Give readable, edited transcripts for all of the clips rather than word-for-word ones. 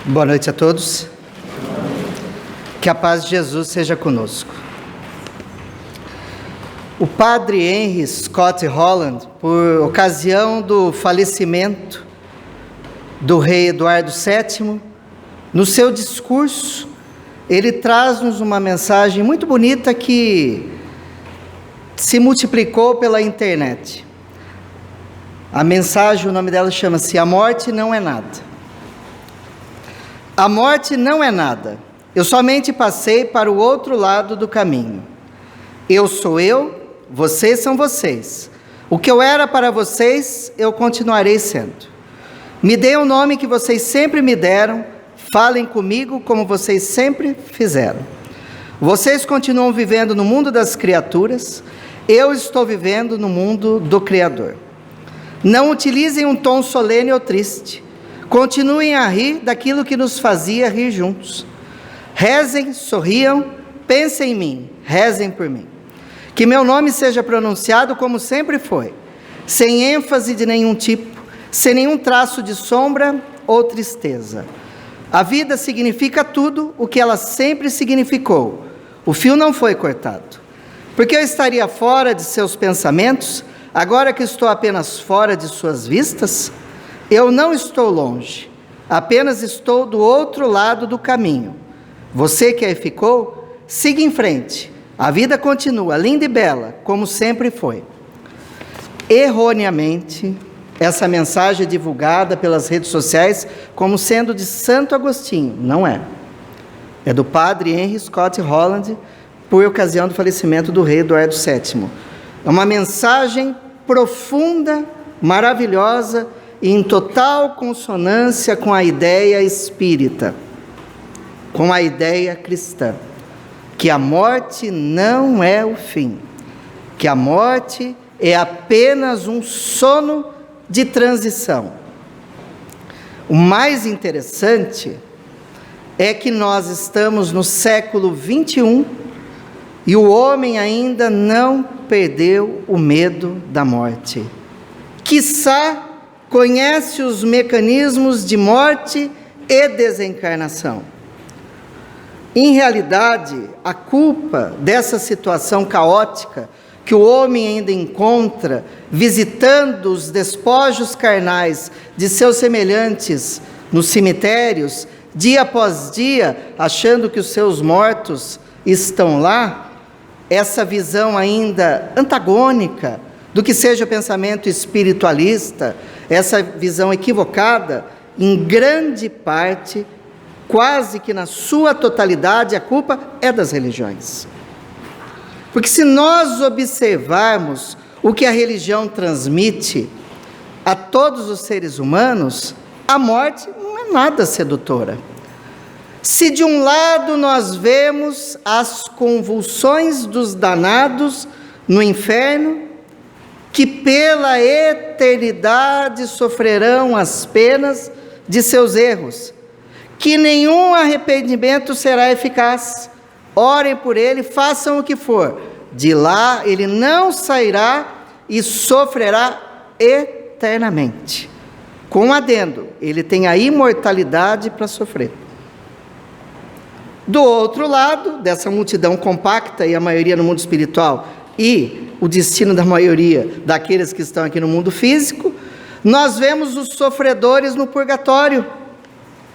Boa noite a todos. Que a paz de Jesus seja conosco. O padre Henry Scott Holland, por ocasião do falecimento do rei Eduardo VII, no seu discurso, ele traz-nos uma mensagem muito bonita que se multiplicou pela internet. A mensagem, o nome dela chama-se A Morte Não É Nada. A morte não é nada. Eu somente passei para o outro lado do caminho. Eu sou eu, vocês são vocês. O que eu era para vocês, eu continuarei sendo. Me deem o nome que vocês sempre me deram. Falem comigo como vocês sempre fizeram. Vocês continuam vivendo no mundo das criaturas. Eu estou vivendo no mundo do Criador. Não utilizem um tom solene ou triste. Continuem a rir daquilo que nos fazia rir juntos. Rezem, sorriam, pensem em mim, rezem por mim. Que meu nome seja pronunciado como sempre foi, sem ênfase de nenhum tipo, sem nenhum traço de sombra ou tristeza. A vida significa tudo o que ela sempre significou. O fio não foi cortado. Porque eu estaria fora de seus pensamentos, agora que estou apenas fora de suas vistas? Eu não estou longe, apenas estou do outro lado do caminho. Você que aí ficou, siga em frente. A vida continua linda e bela, como sempre foi. Erroneamente, essa mensagem é divulgada pelas redes sociais como sendo de Santo Agostinho. Não é. É do padre Henry Scott Holland, por ocasião do falecimento do rei Eduardo VII. É uma mensagem profunda, maravilhosa, e em total consonância com a ideia espírita, com a ideia cristã, que a morte não é o fim, que a morte é apenas um sono de transição. O mais interessante é que nós estamos no século 21 e o homem ainda não perdeu o medo da morte. Quiçá conhece os mecanismos de morte e desencarnação. Em realidade, a culpa dessa situação caótica que o homem ainda encontra visitando os despojos carnais de seus semelhantes nos cemitérios, dia após dia, achando que os seus mortos estão lá, essa visão ainda antagônica do que seja o pensamento espiritualista, essa visão equivocada, em grande parte, quase que na sua totalidade, a culpa é das religiões. Porque se nós observarmos o que a religião transmite a todos os seres humanos, a morte não é nada sedutora. Se de um lado nós vemos as convulsões dos danados no inferno, que pela eternidade sofrerão as penas de seus erros, que nenhum arrependimento será eficaz. Orem por ele, façam o que for. De lá ele não sairá e sofrerá eternamente. Com um adendo, ele tem a imortalidade para sofrer. Do outro lado, dessa multidão compacta, e a maioria no mundo espiritual, e o destino da maioria daqueles que estão aqui no mundo físico, nós vemos os sofredores no purgatório,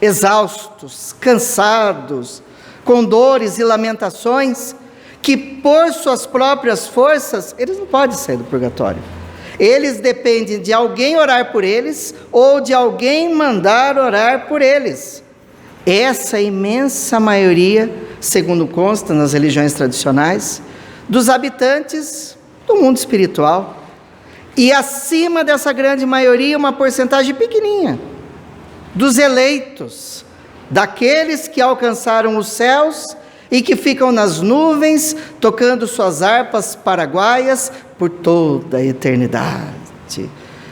exaustos, cansados, com dores e lamentações, que por suas próprias forças, eles não podem sair do purgatório. Eles dependem de alguém orar por eles, ou de alguém mandar orar por eles. Essa imensa maioria, segundo consta nas religiões tradicionais, dos habitantes do mundo espiritual. E acima dessa grande maioria, uma porcentagem pequenininha dos eleitos, daqueles que alcançaram os céus e que ficam nas nuvens, tocando suas harpas paraguaias por toda a eternidade,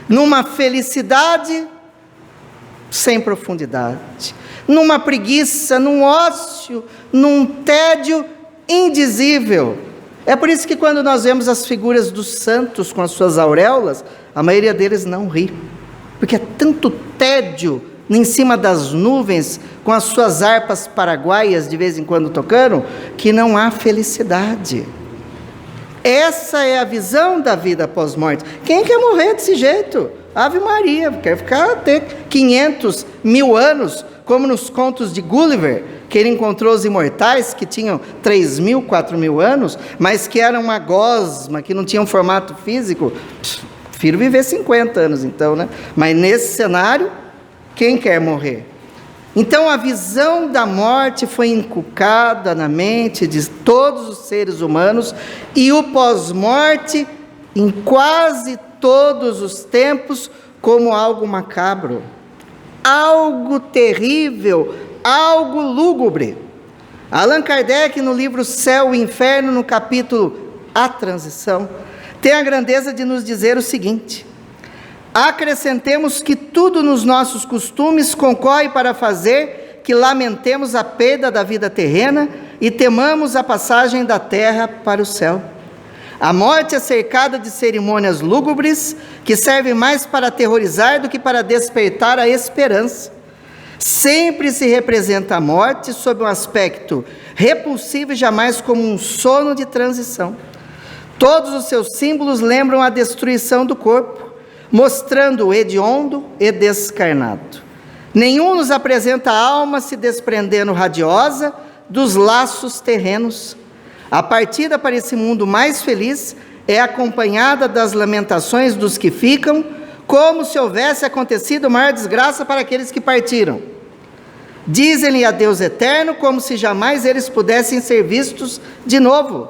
numa felicidade sem profundidade, numa preguiça, num ócio, num tédio indizível. É por isso que quando nós vemos as figuras dos santos com as suas auréolas, a maioria deles não ri, porque é tanto tédio em cima das nuvens, com as suas harpas paraguaias de vez em quando tocando, que não há felicidade. Essa é a visão da vida pós-morte. Quem quer morrer desse jeito? Ave Maria, quer ficar até 500, 1000 anos, como nos contos de Gulliver, que ele encontrou os imortais, que tinham 3.000, 4.000 anos, mas que eram uma gosma, que não tinham formato físico. Prefiro viver 50 anos então, né? Mas nesse cenário, quem quer morrer? Então a visão da morte foi inculcada na mente de todos os seres humanos, e o pós-morte, em quase todos os tempos, como algo macabro, algo terrível, algo lúgubre. Allan Kardec, no livro Céu e Inferno, no capítulo A Transição, tem a grandeza de nos dizer o seguinte: acrescentemos que tudo nos nossos costumes concorre para fazer que lamentemos a perda da vida terrena e temamos a passagem da terra para o céu. A morte é cercada de cerimônias lúgubres que servem mais para aterrorizar do que para despertar a esperança. Sempre se representa a morte sob um aspecto repulsivo e jamais como um sono de transição. Todos os seus símbolos lembram a destruição do corpo, mostrando-o hediondo e descarnado. Nenhum nos apresenta a alma se desprendendo radiosa dos laços terrenos. A partida para esse mundo mais feliz é acompanhada das lamentações dos que ficam, como se houvesse acontecido maior desgraça para aqueles que partiram. Dizem-lhe adeus eterno, como se jamais eles pudessem ser vistos de novo.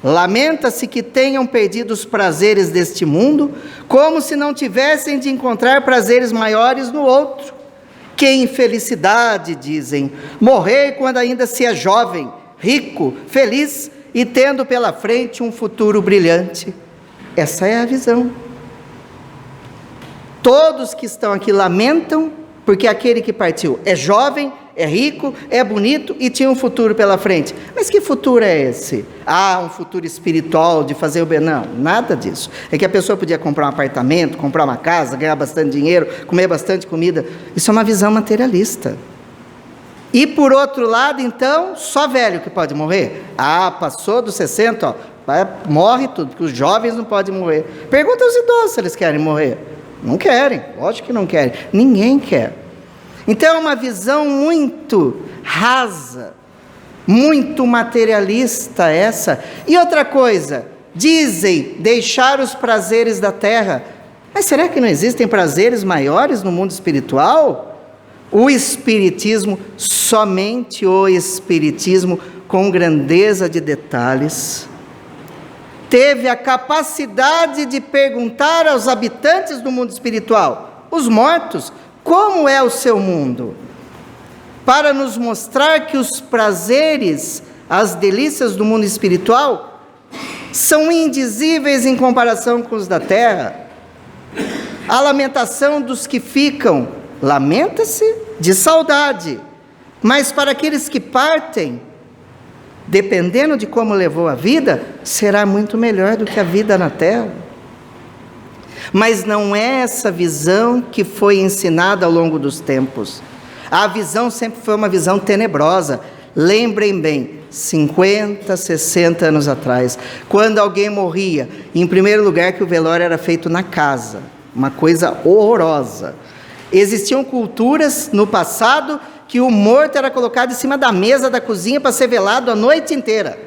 Lamenta-se que tenham perdido os prazeres deste mundo, como se não tivessem de encontrar prazeres maiores no outro. Que infelicidade, dizem, morrer quando ainda se é jovem, rico, feliz e tendo pela frente um futuro brilhante. Essa é a visão. Todos que estão aqui lamentam porque aquele que partiu é jovem, é rico, é bonito e tinha um futuro pela frente. Mas que futuro é esse? Um futuro espiritual de fazer o bem? Não, nada disso. É que a pessoa podia comprar um apartamento, comprar uma casa, ganhar bastante dinheiro, comer bastante comida. Isso é uma visão materialista. E por outro lado, então, só velho que pode morrer? Passou dos 60, morre tudo, porque os jovens não podem morrer. Pergunta aos idosos se eles querem morrer. Não querem, lógico que não querem. Ninguém quer. Então é uma visão muito rasa, muito materialista essa. E outra coisa, dizem deixar os prazeres da terra. Mas será que não existem prazeres maiores no mundo espiritual? O Espiritismo, somente o Espiritismo, com grandeza de detalhes, teve a capacidade de perguntar aos habitantes do mundo espiritual, os mortos, como é o seu mundo? Para nos mostrar que os prazeres, as delícias do mundo espiritual, são indizíveis em comparação com os da terra. A lamentação dos que ficam, lamenta-se de saudade, mas para aqueles que partem, dependendo de como levou a vida, será muito melhor do que a vida na terra. Mas não é essa visão que foi ensinada ao longo dos tempos. A visão sempre foi uma visão tenebrosa. Lembrem bem, 50, 60 anos atrás, quando alguém morria, em primeiro lugar que o velório era feito na casa, uma coisa horrorosa. Existiam culturas no passado que o morto era colocado em cima da mesa da cozinha para ser velado a noite inteira.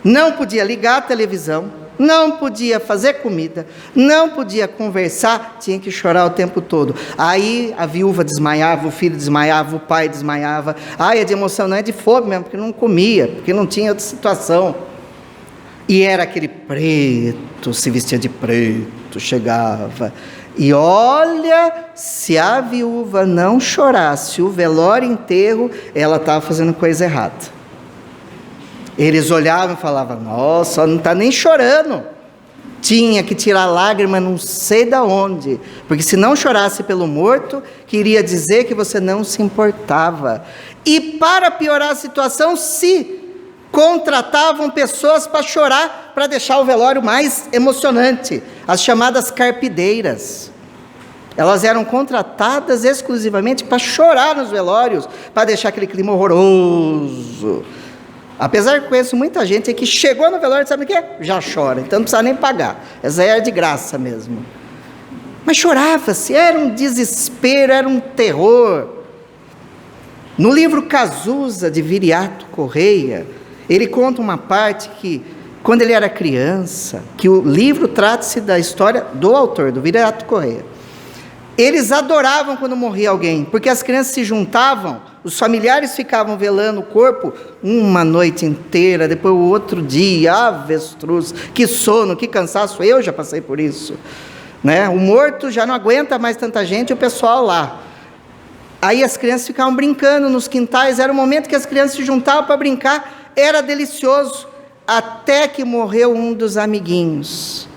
Não podia ligar a televisão, não podia fazer comida, não podia conversar, tinha que chorar o tempo todo. Aí a viúva desmaiava, o filho desmaiava, o pai desmaiava. É de emoção, não é de fome mesmo, porque não comia, porque não tinha outra situação. E era aquele preto, se vestia de preto, chegava. E olha, se a viúva não chorasse o velório inteiro, ela estava fazendo coisa errada. Eles olhavam e falavam, nossa, não está nem chorando. Tinha que tirar lágrima não sei de onde, porque se não chorasse pelo morto, queria dizer que você não se importava. E para piorar a situação, se contratavam pessoas para chorar, para deixar o velório mais emocionante, as chamadas carpideiras. Elas eram contratadas exclusivamente para chorar nos velórios, para deixar aquele clima horroroso. Apesar que conheço muita gente que chegou no velório e sabe o quê? Já chora, então não precisa nem pagar. Essa aí era de graça mesmo. Mas chorava-se, era um desespero, era um terror. No livro Cazuza, de Viriato Correia, ele conta uma parte que, quando ele era criança, que o livro trata-se da história do autor, do Viriato Correia. Eles adoravam quando morria alguém, porque as crianças se juntavam, os familiares ficavam velando o corpo uma noite inteira, depois o outro dia, avestruz, que sono, que cansaço, eu já passei por isso, né? O morto já não aguenta mais tanta gente, o pessoal lá. Aí as crianças ficavam brincando nos quintais, era o momento que as crianças se juntavam para brincar, era delicioso, até que morreu um dos amiguinhos.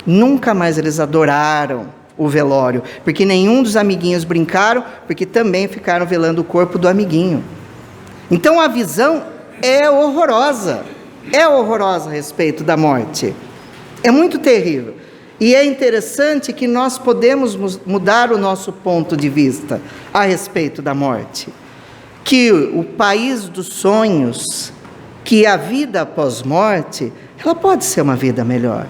Nunca mais eles adoraram o velório, porque nenhum dos amiguinhos brincaram, porque também ficaram velando o corpo do amiguinho. Então a visão é horrorosa a respeito da morte, é muito terrível, e é interessante que nós podemos mudar o nosso ponto de vista a respeito da morte, que o país dos sonhos, que a vida após morte, ela pode ser uma vida melhor.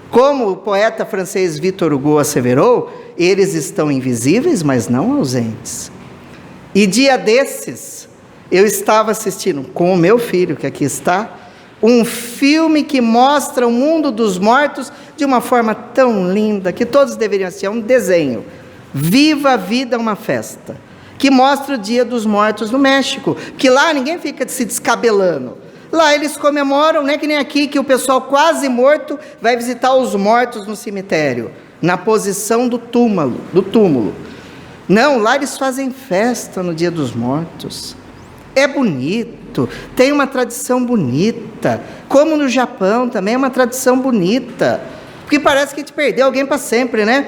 Como o poeta francês Victor Hugo asseverou, eles estão invisíveis, mas não ausentes. E dia desses, eu estava assistindo com o meu filho, que aqui está, um filme que mostra o mundo dos mortos de uma forma tão linda, que todos deveriam assistir, é um desenho. Viva a Vida, uma Festa, que mostra o Dia dos Mortos no México, que lá ninguém fica se descabelando. Lá eles comemoram, não é que nem aqui, que o pessoal quase morto vai visitar os mortos no cemitério, na posição do túmulo. Não, lá eles fazem festa no Dia dos Mortos. É bonito, tem uma tradição bonita, como no Japão também é uma tradição bonita, porque parece que a gente perdeu alguém para sempre, né?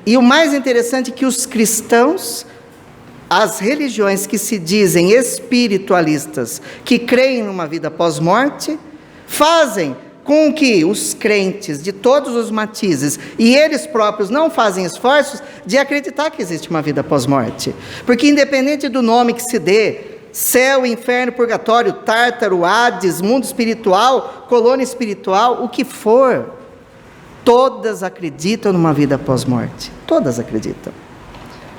E o mais interessante é que os cristãos, as religiões que se dizem espiritualistas, que creem numa vida pós-morte, fazem com que os crentes de todos os matizes, e eles próprios não fazem esforços de acreditar que existe uma vida pós-morte. Porque independente do nome que se dê, céu, inferno, purgatório, tártaro, Hades, mundo espiritual, colônia espiritual, o que for, todas acreditam numa vida pós-morte. Todas acreditam.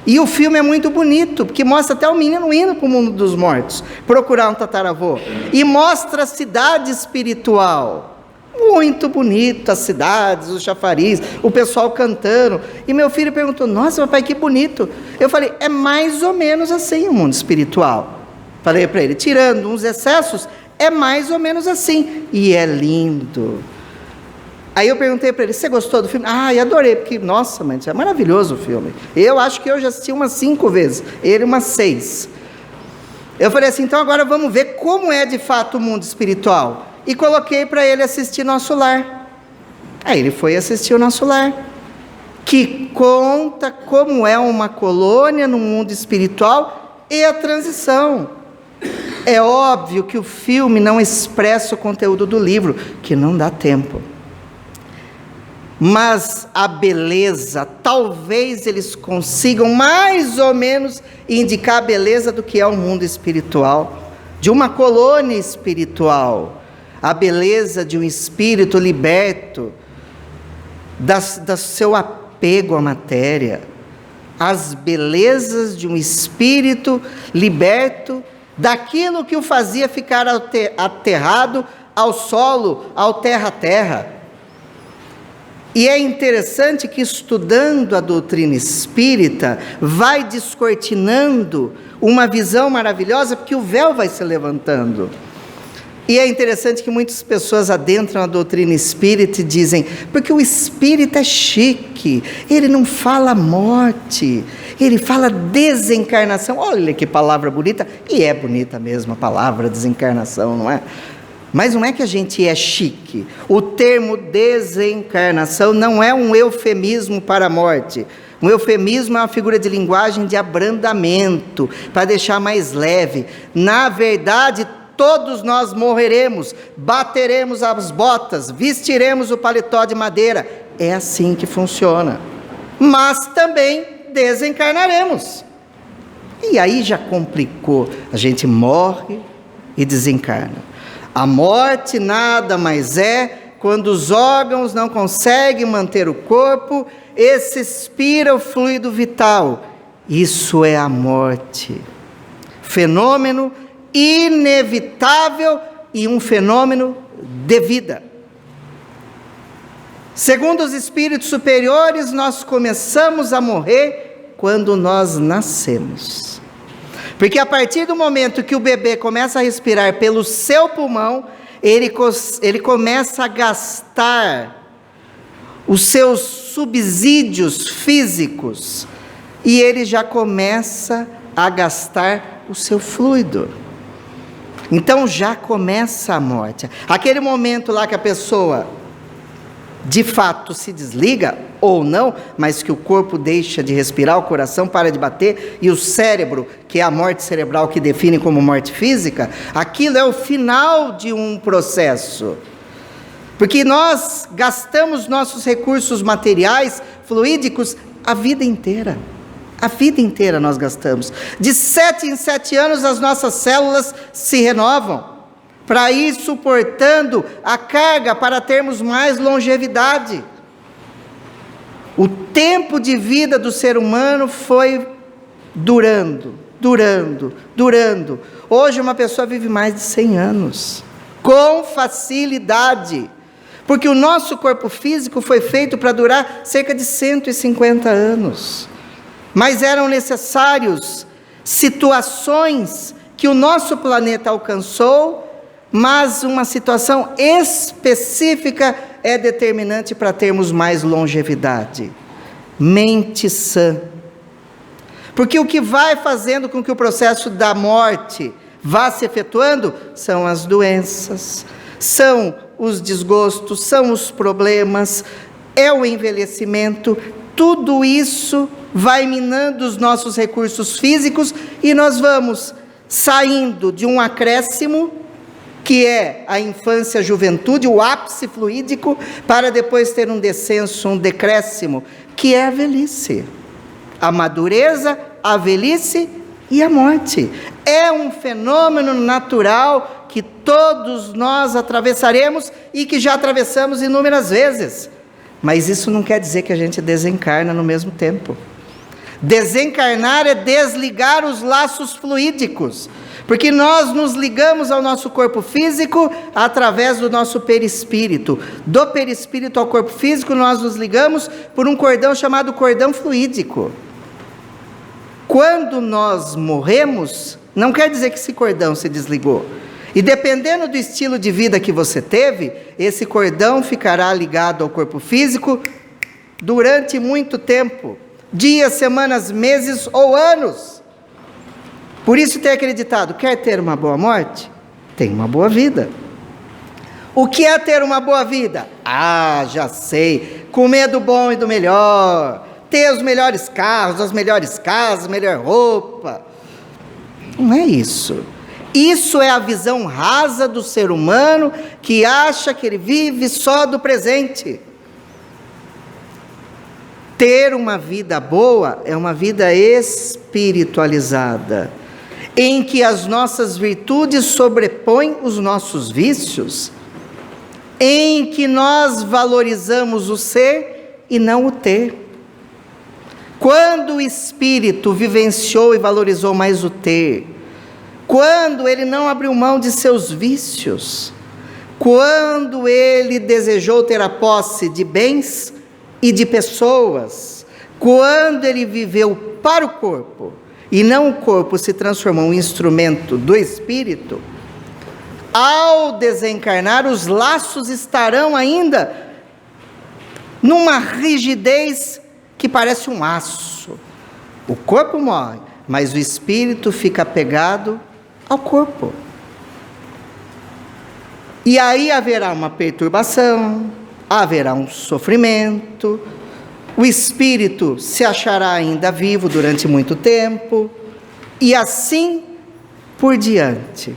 E o filme é muito bonito, porque mostra até o menino indo para o mundo dos mortos, procurar um tataravô. E mostra a cidade espiritual. Muito bonito, as cidades, os chafariz, o pessoal cantando. E meu filho perguntou, nossa, papai, que bonito. Eu falei, é mais ou menos assim o mundo espiritual. Falei para ele, tirando uns excessos, é mais ou menos assim. E é lindo. Aí eu perguntei para ele, você gostou do filme? Ah, eu adorei, porque, nossa, mãe, é maravilhoso o filme. Eu acho que eu já assisti umas 5 vezes, ele umas 6. Eu falei assim, então agora vamos ver como é de fato o mundo espiritual. E coloquei para ele assistir Nosso Lar. Aí ele foi assistir o Nosso Lar, que conta como é uma colônia no mundo espiritual e a transição. É óbvio que o filme não expressa o conteúdo do livro, que não dá tempo. Mas a beleza, talvez eles consigam mais ou menos indicar a beleza do que é o mundo espiritual, de uma colônia espiritual, a beleza de um espírito liberto do seu apego à matéria, as belezas de um espírito liberto daquilo que o fazia ficar aterrado ao solo, ao terra-terra. E é interessante que, estudando a doutrina espírita, vai descortinando uma visão maravilhosa, porque o véu vai se levantando. E é interessante que muitas pessoas adentram a doutrina espírita e dizem, porque o espírita é chique, ele não fala morte, ele fala desencarnação. Olha que palavra bonita, e é bonita mesmo a palavra desencarnação, não é? Mas não é que a gente é chique. O termo desencarnação não é um eufemismo para a morte. Um eufemismo é uma figura de linguagem de abrandamento, para deixar mais leve. Na verdade, todos nós morreremos, bateremos as botas, vestiremos o paletó de madeira. É assim que funciona. mas também desencarnaremos. E aí já complicou, a gente morre e desencarna. A morte nada mais é quando os órgãos não conseguem manter o corpo e se expira o fluido vital. Isso é a morte. Fenômeno inevitável e um fenômeno de vida. Segundo os espíritos superiores, nós começamos a morrer quando nós nascemos. Porque a partir do momento que o bebê começa a respirar pelo seu pulmão, ele começa a gastar os seus subsídios físicos e ele já começa a gastar o seu fluido. Então já começa a morte. Aquele momento lá que a pessoa de fato se desliga ou não, mas que o corpo deixa de respirar, o coração para de bater e o cérebro, que é a morte cerebral que define como morte física, aquilo é o final de um processo. Porque nós gastamos nossos recursos materiais, fluídicos, a vida inteira. A vida inteira nós gastamos. De 7 em 7 anos as nossas células se renovam, para ir suportando a carga para termos mais longevidade. O tempo de vida do ser humano foi durando. Hoje uma pessoa vive mais de 100 anos, com facilidade, porque o nosso corpo físico foi feito para durar cerca de 150 anos. Mas eram necessários situações que o nosso planeta alcançou, mas uma situação específica é determinante para termos mais longevidade. Mente sã. Porque o que vai fazendo com que o processo da morte vá se efetuando são as doenças, são os desgostos, são os problemas, é o envelhecimento. Tudo isso vai minando os nossos recursos físicos e nós vamos saindo de um acréscimo, que é a infância, a juventude, o ápice fluídico, para depois ter um descenso, um decréscimo, que é a velhice. A madureza, a velhice e a morte. É um fenômeno natural que todos nós atravessaremos e que já atravessamos inúmeras vezes. Mas isso não quer dizer que a gente desencarna no mesmo tempo. Desencarnar é desligar os laços fluídicos, porque nós nos ligamos ao nosso corpo físico através do nosso perispírito. Do perispírito ao corpo físico nós nos ligamos por um cordão chamado cordão fluídico. Quando nós morremos, não quer dizer que esse cordão se desligou. E dependendo do estilo de vida que você teve, esse cordão ficará ligado ao corpo físico durante muito tempo. Dias, semanas, meses ou anos. Por isso tem aquele ditado: quer ter uma boa morte? Tem uma boa vida. O que é ter uma boa vida? Ah, já sei, comer do bom e do melhor, ter os melhores carros, as melhores casas, melhor roupa. Não é isso. Isso é a visão rasa do ser humano que acha que ele vive só do presente. Ter uma vida boa é uma vida espiritualizada, em que as nossas virtudes sobrepõem os nossos vícios, em que nós valorizamos o ser e não o ter. Quando o espírito vivenciou e valorizou mais o ter, quando ele não abriu mão de seus vícios, quando ele desejou ter a posse de bens e de pessoas, quando ele viveu para o corpo, e não o corpo se transformou em um instrumento do espírito, ao desencarnar, os laços estarão ainda numa rigidez que parece um aço. O corpo morre, mas o espírito fica apegado ao corpo. E aí haverá uma perturbação, haverá um sofrimento, o espírito se achará ainda vivo durante muito tempo, e assim por diante.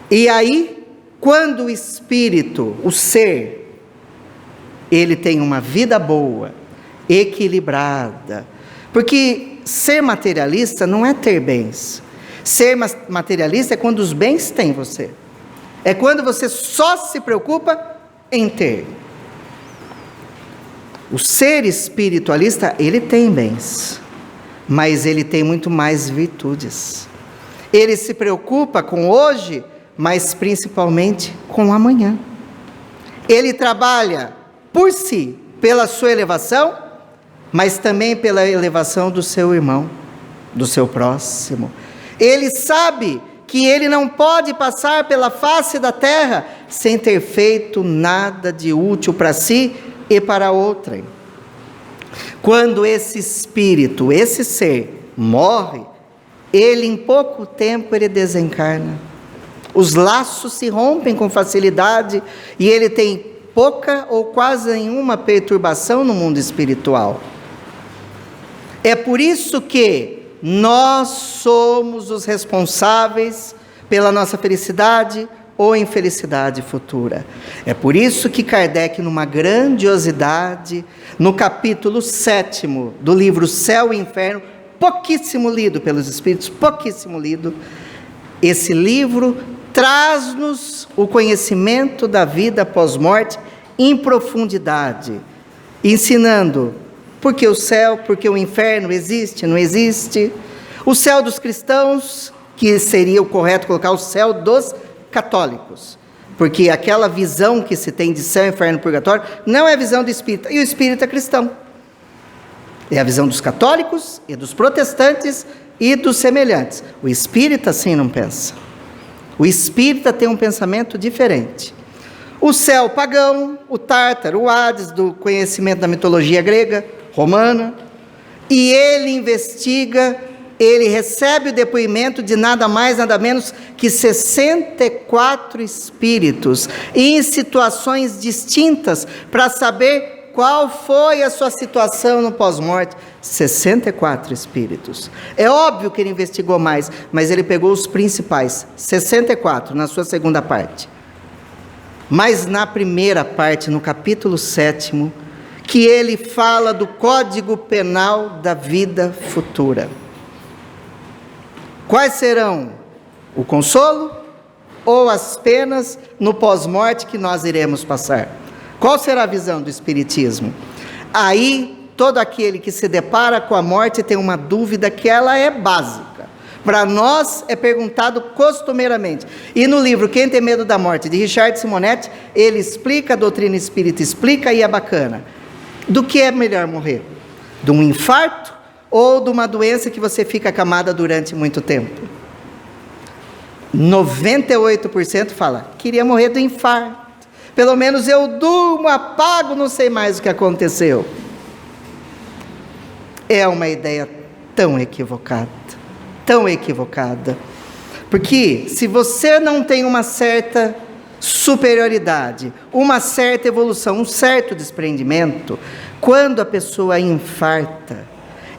E aí, quando o espírito, o ser, ele tem uma vida boa, equilibrada. Porque ser materialista não é ter bens. Ser materialista é quando os bens têm você. É quando você só se preocupa em ter. O ser espiritualista, ele tem bens, mas ele tem muito mais virtudes. Ele se preocupa com hoje, mas principalmente com amanhã. Ele trabalha por si, pela sua elevação, mas também pela elevação do seu irmão, do seu próximo. Ele sabe que ele não pode passar pela face da terra sem ter feito nada de útil para si e para outrem. Quando esse espírito, esse ser, morre, ele em pouco tempo ele desencarna. Os laços se rompem com facilidade e ele tem pouca ou quase nenhuma perturbação no mundo espiritual. É por isso que nós somos os responsáveis pela nossa felicidade ou infelicidade futura. É por isso que Kardec, numa grandiosidade, no capítulo 7º do livro Céu e Inferno, pouquíssimo lido pelos espíritos, pouquíssimo lido, esse livro traz-nos o conhecimento da vida pós-morte em profundidade, ensinando por que o céu, por que o inferno existe, não existe, o céu dos cristãos, que seria o correto colocar o céu dos católicos, porque aquela visão que se tem de céu, inferno e purgatório, não é a visão do espírita, e o espírita é cristão. É a visão dos católicos, e dos protestantes, e dos semelhantes. O espírita assim não pensa. O espírita tem um pensamento diferente. O céu pagão, o Tártaro, o Hades, do conhecimento da mitologia grega, romana, e ele investiga, ele recebe o depoimento de nada mais, nada menos que 64 espíritos, em situações distintas, para saber qual foi a sua situação no pós-morte. 64 espíritos. É óbvio que ele investigou mais, mas ele pegou os principais, 64, na sua segunda parte. Mas na primeira parte, no capítulo 7º, que ele fala do Código Penal da vida futura. Quais serão o consolo ou as penas no pós-morte que nós iremos passar? Qual será a visão do Espiritismo? Aí, todo aquele que se depara com a morte tem uma dúvida que ela é básica. Para nós é perguntado costumeiramente. E no livro Quem Tem Medo da Morte, de Richard Simonetti, ele explica, a doutrina espírita explica, e é bacana. Do que é melhor morrer? De um infarto ou de uma doença que você fica acamada durante muito tempo? 98% fala, queria morrer do infarto. Pelo menos eu durmo, apago, não sei mais o que aconteceu. É uma ideia tão equivocada, tão equivocada. Porque se você não tem uma certa superioridade, uma certa evolução, um certo desprendimento, quando a pessoa infarta,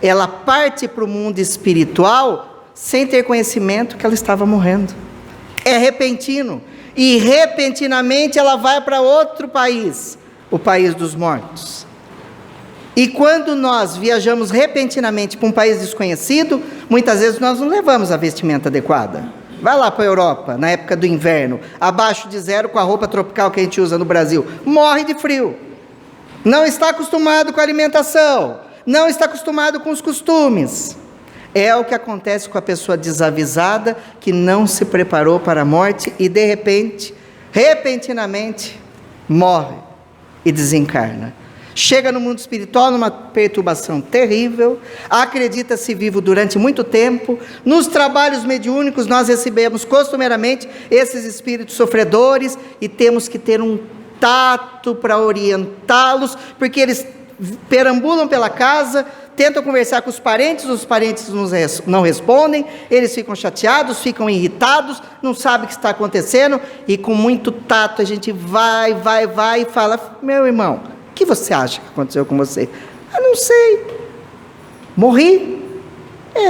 ela parte para o mundo espiritual sem ter conhecimento que ela estava morrendo. É repentino. E repentinamente ela vai para outro país, o país dos mortos. E quando nós viajamos repentinamente para um país desconhecido, muitas vezes nós não levamos a vestimenta adequada. Vai lá para a Europa, na época do inverno, abaixo de zero, com a roupa tropical que a gente usa no Brasil, morre de frio. Não está acostumado com a alimentação, não está acostumado com os costumes. É o que acontece com a pessoa desavisada, que não se preparou para a morte e de repente, repentinamente, morre e desencarna. Chega no mundo espiritual numa perturbação terrível, acredita-se vivo durante muito tempo. Nos trabalhos mediúnicos nós recebemos costumeiramente esses espíritos sofredores e temos que ter um tato para orientá-los, porque eles perambulam pela casa, tentam conversar com os parentes não respondem, eles ficam chateados, ficam irritados, não sabem o que está acontecendo, e com muito tato a gente vai e fala, meu irmão, o que você acha que aconteceu com você? Eu não sei, morri,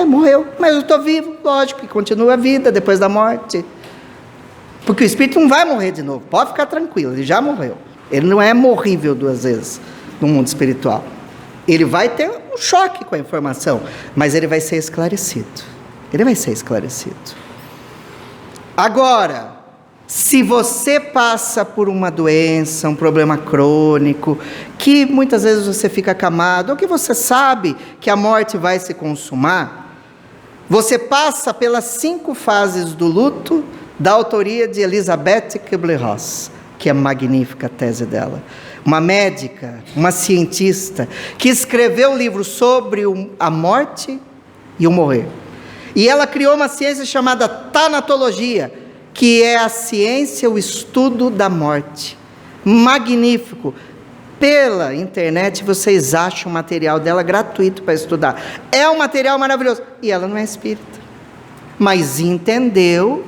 morreu, mas eu estou vivo, lógico que continua a vida depois da morte, porque o espírito não vai morrer de novo, pode ficar tranquilo, ele já morreu, ele não é morrível 2 vezes no mundo espiritual. Ele vai ter um choque com a informação, mas ele vai ser esclarecido. Ele vai ser esclarecido. Agora, se você passa por uma doença, um problema crônico, que muitas vezes você fica acamado, ou que você sabe que a morte vai se consumar, você passa pelas 5 fases do luto, da autoria de Elisabeth Kubler-Ross, que é magnífica a tese dela. Uma médica, uma cientista, que escreveu um livro sobre a morte e o morrer. E ela criou uma ciência chamada tanatologia, que é a ciência, o estudo da morte. Magnífico. Pela internet vocês acham o material dela gratuito para estudar. É um material maravilhoso. E ela não é espírita, mas entendeu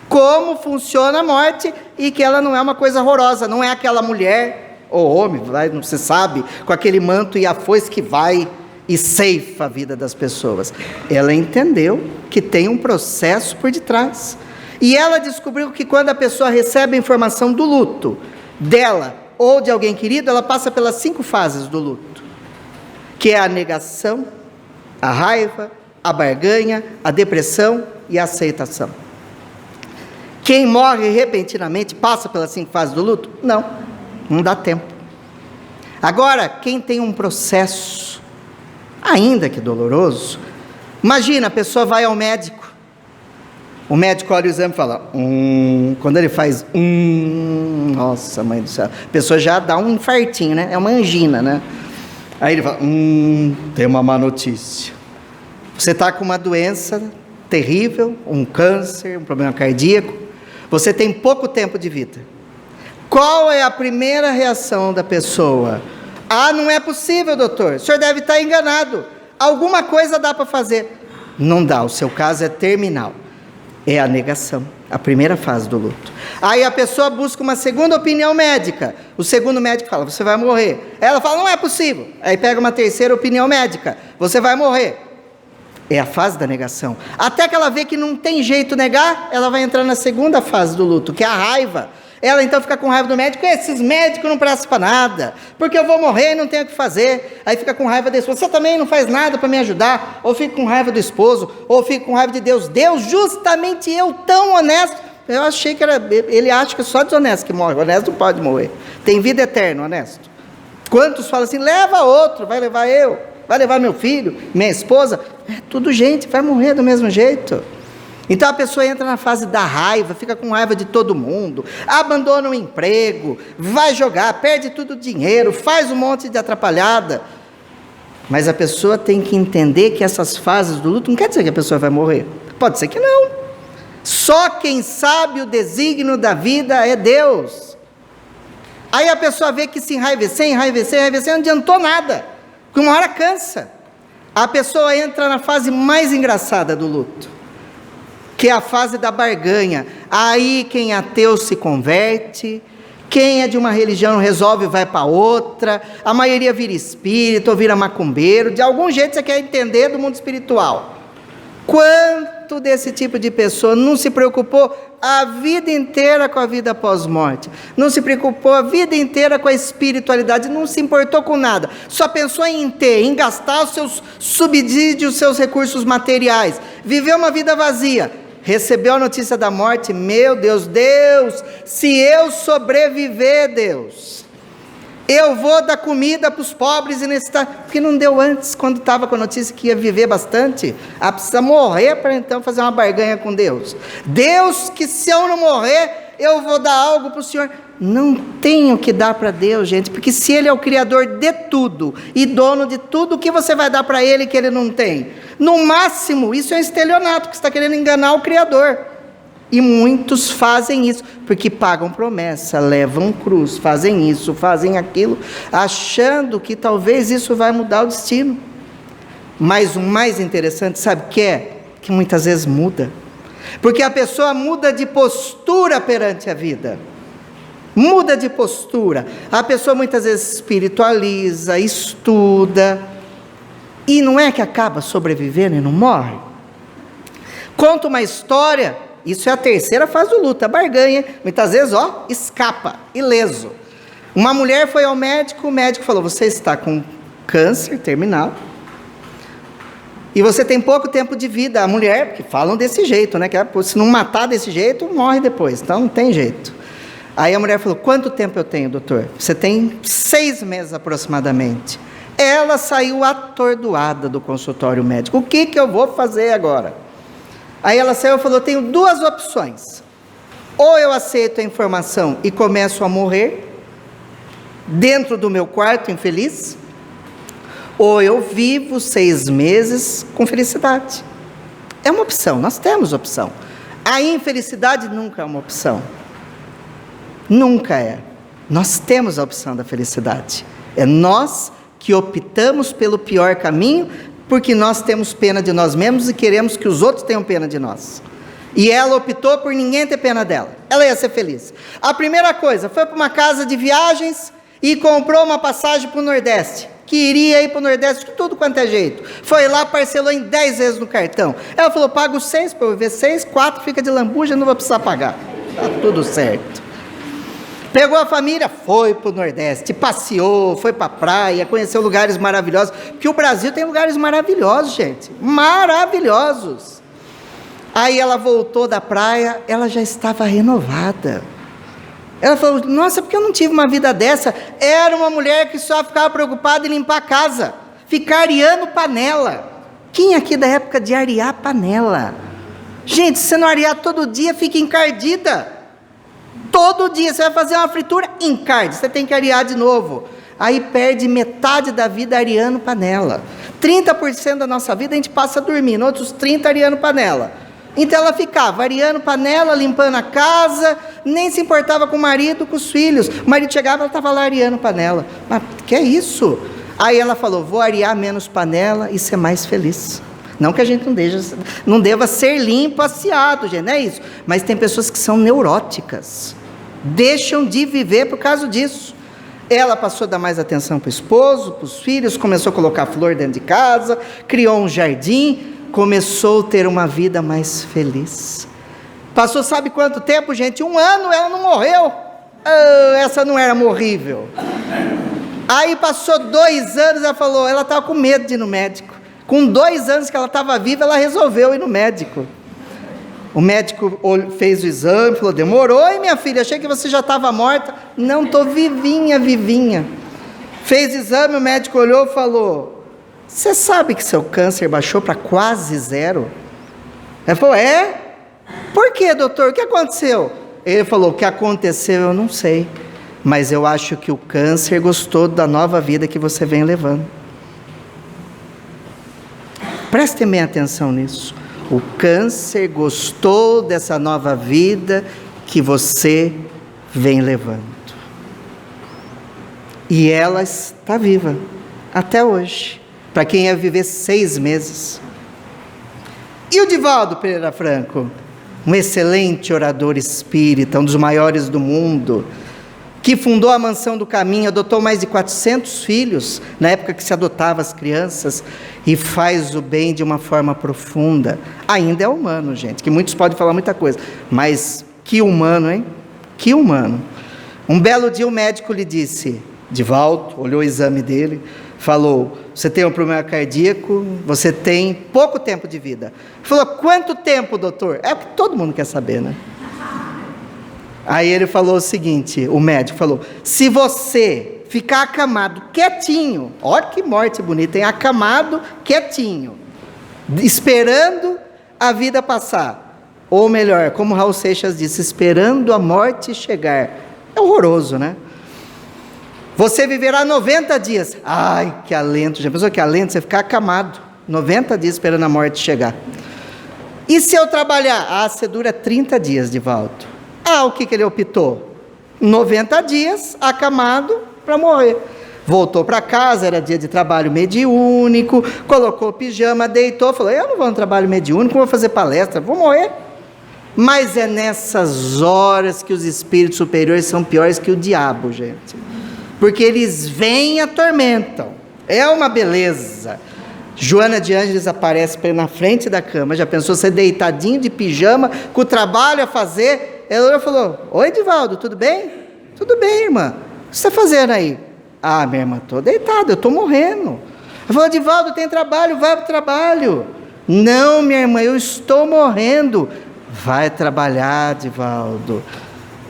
como funciona a morte e que ela não é uma coisa horrorosa, não é aquela mulher ou homem, não se sabe, com aquele manto e a foice que vai e ceifa a vida das pessoas. Ela entendeu que tem um processo por detrás. E ela descobriu que quando a pessoa recebe a informação do luto dela ou de alguém querido, ela passa pelas 5 fases do luto, que é a negação, a raiva, a barganha, a depressão e a aceitação. Quem morre repentinamente passa pelas 5 fases do luto? Não dá tempo. Agora, quem tem um processo, ainda que doloroso, imagina, a pessoa vai ao médico, o médico olha o exame e fala, quando ele faz, nossa mãe do céu, a pessoa já dá um infartinho, né? É uma angina, né? Aí ele fala, tem uma má notícia. Você está com uma doença terrível, um câncer, um problema cardíaco, você tem pouco tempo de vida. Qual é a primeira reação da pessoa? Não é possível, doutor, o senhor deve estar enganado, alguma coisa dá para fazer. Não dá, o seu caso é terminal. É a negação, a primeira fase do luto. Aí a pessoa busca uma segunda opinião médica, o segundo médico fala, você vai morrer. Ela fala, não é possível. Aí pega uma terceira opinião médica, você vai morrer. É a fase da negação. Até que ela vê que não tem jeito negar, ela vai entrar na segunda fase do luto, que é a raiva. Ela então fica com raiva do médico, esses médicos não prestam para nada, porque eu vou morrer e não tenho o que fazer. Aí fica com raiva da esposa, você também não faz nada para me ajudar, ou fica com raiva do esposo, ou fica com raiva de Deus. Deus, justamente eu tão honesto, eu achei que era, ele acha que é só desonesto que morre, honesto não pode morrer, tem vida eterna, honesto. Quantos falam assim, leva outro, vai levar eu, vai levar meu filho, minha esposa, tudo gente, vai morrer do mesmo jeito. Então a pessoa entra na fase da raiva, fica com raiva de todo mundo, abandona o emprego, vai jogar, perde tudo o dinheiro, faz um monte de atrapalhada. Mas a pessoa tem que entender que essas fases do luto não quer dizer que a pessoa vai morrer. Pode ser que não. Só quem sabe o desígnio da vida é Deus. Aí a pessoa vê que se enraivecer, não adiantou nada, porque uma hora cansa. A pessoa entra na fase mais engraçada do luto, que é a fase da barganha. Aí quem é ateu se converte, quem é de uma religião resolve vai para outra, a maioria vira espírito ou vira macumbeiro, de algum jeito você quer entender do mundo espiritual. Quanto desse tipo de pessoa não se preocupou a vida inteira com a vida pós-morte, não se preocupou a vida inteira com a espiritualidade, não se importou com nada, só pensou em ter, em gastar os seus subsídios, os seus recursos materiais, viveu uma vida vazia. Recebeu a notícia da morte, meu Deus, se eu sobreviver, Deus, eu vou dar comida para os pobres e necessitados, porque não deu antes, quando estava com a notícia que ia viver bastante, precisa morrer para então fazer uma barganha com Deus. Deus, que se eu não morrer, eu vou dar algo para o Senhor. Não tenho que dar para Deus, gente, porque se Ele é o Criador de tudo, e dono de tudo, o que você vai dar para Ele que Ele não tem? No máximo, isso é um estelionato, que você está querendo enganar o Criador. E muitos fazem isso, porque pagam promessa, levam cruz, fazem isso, fazem aquilo, achando que talvez isso vai mudar o destino. Mas o mais interessante, sabe o que é? Que muitas vezes muda. Porque a pessoa muda de postura perante a vida. Muda de postura. A pessoa muitas vezes espiritualiza, estuda, e não é que acaba sobrevivendo e não morre? Conta uma história, isso é a terceira fase do luto, a barganha, muitas vezes, escapa, ileso. Uma mulher foi ao médico, o médico falou, você está com câncer terminal, e você tem pouco tempo de vida. A mulher, porque falam desse jeito, né? Que se não matar desse jeito, morre depois, então não tem jeito. Aí a mulher falou, quanto tempo eu tenho, doutor? Você tem 6 meses aproximadamente. Ela saiu atordoada do consultório médico. O que eu vou fazer agora? Aí ela saiu e falou, tenho 2 opções. Ou eu aceito a informação e começo a morrer dentro do meu quarto infeliz, ou eu vivo 6 meses com felicidade. É uma opção, nós temos opção. A infelicidade nunca é uma opção. Nunca é. Nós temos a opção da felicidade. É nós que optamos pelo pior caminho, porque nós temos pena de nós mesmos e queremos que os outros tenham pena de nós. E ela optou por ninguém ter pena dela. Ela ia ser feliz. A primeira coisa, foi para uma casa de viagens e comprou uma passagem para o Nordeste. Que iria ir para o Nordeste de tudo quanto é jeito. Foi lá, parcelou em 10 vezes no cartão. Ela falou, pago 6 para eu viver 6, 4 fica de lambuja, não vou precisar pagar. Está tudo certo. Pegou a família, foi para o Nordeste, passeou, foi para a praia, conheceu lugares maravilhosos. Porque o Brasil tem lugares maravilhosos, gente. Maravilhosos. Aí ela voltou da praia, ela já estava renovada. Ela falou, nossa, porque eu não tive uma vida dessa? Era uma mulher que só ficava preocupada em limpar a casa, ficar areando panela. Quem aqui da época de arear panela? Gente, se você não arear todo dia, fica encardida. Todo dia você vai fazer uma fritura, encarde, você tem que arear de novo. Aí perde metade da vida areando panela. 30% da nossa vida a gente passa dormindo, outros 30% areando panela. Então ela ficava areando panela, limpando a casa, nem se importava com o marido, com os filhos. O marido chegava, ela estava lá areando panela. Mas que é isso? Aí ela falou, vou arear menos panela e ser mais feliz. Não que a gente não deva ser limpo, asseado, gente, não é isso. Mas tem pessoas que são neuróticas, deixam de viver por causa disso. Ela passou a dar mais atenção para o esposo, para os filhos, começou a colocar flor dentro de casa, criou um jardim, começou a ter uma vida mais feliz. Passou sabe quanto tempo, gente? 1 ano, ela não morreu. Essa não era morrível. Aí passou 2 anos, ela falou, ela estava com medo de ir no médico. Com 2 anos que ela estava viva, ela resolveu ir no médico. O médico fez o exame, falou, demorou, hein, minha filha? Achei que você já estava morta. Não, estou vivinha, vivinha. Fez o exame, o médico olhou e falou, você sabe que seu câncer baixou para quase 0? Ela falou, é? Por quê, doutor? O que aconteceu? Ele falou, o que aconteceu eu não sei, mas eu acho que o câncer gostou da nova vida que você vem levando. Prestem bem atenção nisso. O câncer gostou dessa nova vida que você vem levando. E ela está viva até hoje. Para quem ia viver 6 meses. E o Divaldo Pereira Franco? Um excelente orador espírita, um dos maiores do mundo, que fundou a Mansão do Caminho, adotou mais de 400 filhos, na época que se adotava as crianças, e faz o bem de uma forma profunda. Ainda é humano, gente, que muitos podem falar muita coisa, mas que humano, hein? Que humano. Um belo dia o médico lhe disse, Divaldo, olhou o exame dele, falou, você tem um problema cardíaco, você tem pouco tempo de vida. Falou, quanto tempo, doutor? É o que todo mundo quer saber, né? Aí ele falou o seguinte, o médico falou, se você ficar acamado, quietinho, olha que morte bonita, hein? Acamado, quietinho, esperando a vida passar, ou melhor, como Raul Seixas disse, esperando a morte chegar. É horroroso, né? Você viverá 90 dias. Ai, que alento. Já pensou que alento? Você ficar acamado 90 dias esperando a morte chegar. E se eu trabalhar? Ah, você dura 30 dias, Divaldo. Ah, o que ele optou? 90 dias, acamado, para morrer. Voltou para casa, era dia de trabalho mediúnico, colocou o pijama, deitou, falou, eu não vou no trabalho mediúnico, vou fazer palestra, vou morrer. Mas é nessas horas que os espíritos superiores são piores que o diabo, gente. Porque eles vêm e atormentam. É uma beleza. Joana de Ângeles aparece na frente da cama. Já pensou você deitadinho de pijama, com o trabalho a fazer? Ela falou, oi, Divaldo, tudo bem? Tudo bem, irmã. O que você está fazendo aí? Ah, minha irmã, estou deitado, eu estou morrendo. Ela falou, Divaldo, tem trabalho, vai para o trabalho. Não, minha irmã, eu estou morrendo. Vai trabalhar, Divaldo.